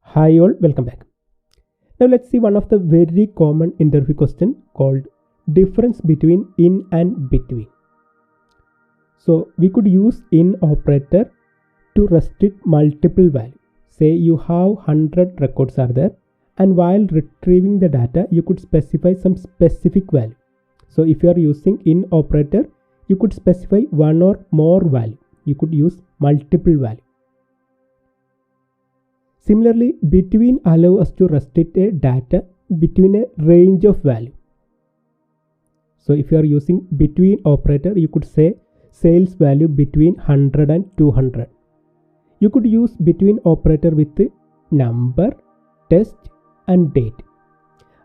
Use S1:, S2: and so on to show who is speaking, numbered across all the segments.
S1: Hi all, welcome back. Now let's see one of the very common interview question called difference between in and between. So we could use in operator to restrict multiple values. Say you have 100 records are there, and while retrieving the data you could specify some specific value. So if you are using in operator, you could specify one or more value. You could use multiple value. Similarly, between allow us to restrict a data between a range of value. So if you are using between operator, you could say sales value between 100 and 200. You could use between operator with number, test and date.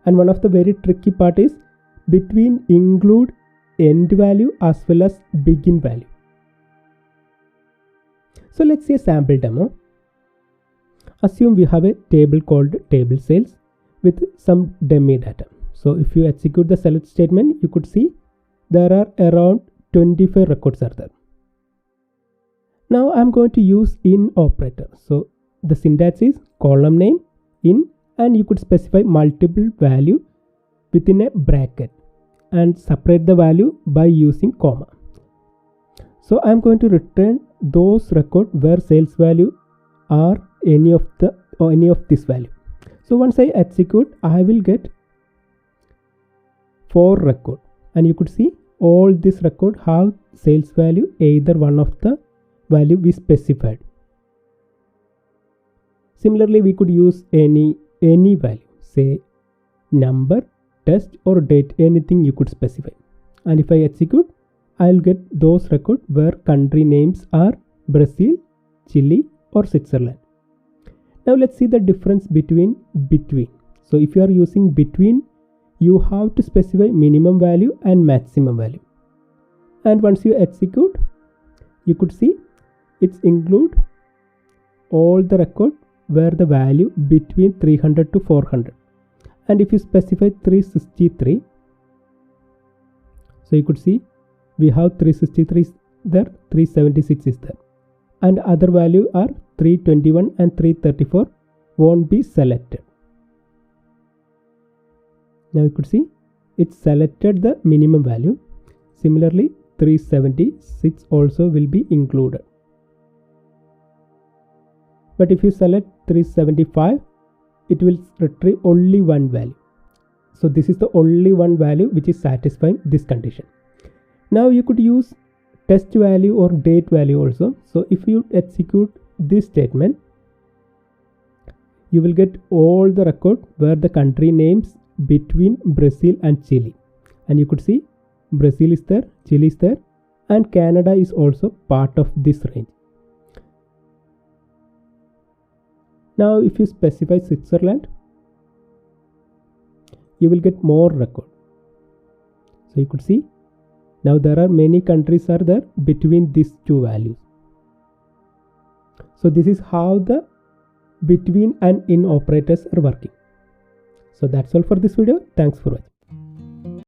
S1: And one of the very tricky part is between include end value as well as begin value. So let's see a sample demo. Assume we have a table called table sales with some dummy data. So if you execute the select statement, you could see there are around 25 records are there. Now I'm going to use in operator. So the syntax is column name in, and you could specify multiple value within a bracket and separate the value by using comma. So I'm going to return those records where sales value are any of this value. So once I execute, I will get 4 record, and you could see all this record have sales value either one of the value we specified. Similarly, we could use any value, say number, test or date, anything you could specify. And if I execute, I'll get those records where country names are Brazil, Chile or Switzerland. Now let's see the difference between. So if you are using between, you have to specify minimum value and maximum value. And once you execute, you could see it's include all the record where the value between 300 to 400. And if you specify 363, so you could see we have 363 is there, 376 is there. And other value are 321 and 334 won't be selected. Now you could see it selected the minimum value. Similarly, 376 also will be included. But if you select 375, it will retrieve only one value. So this is the only one value which is satisfying this condition. Now you could use test value or date value also. So if you execute this statement, you will get all the record where the country names between Brazil and Chile. And you could see Brazil is there, Chile is there, and Canada is also part of this range. Now if you specify Switzerland, you will get more record. So you could see now there are many countries are there between these two values. So this is how the between and in operators are working. So that's all for this video. Thanks for watching.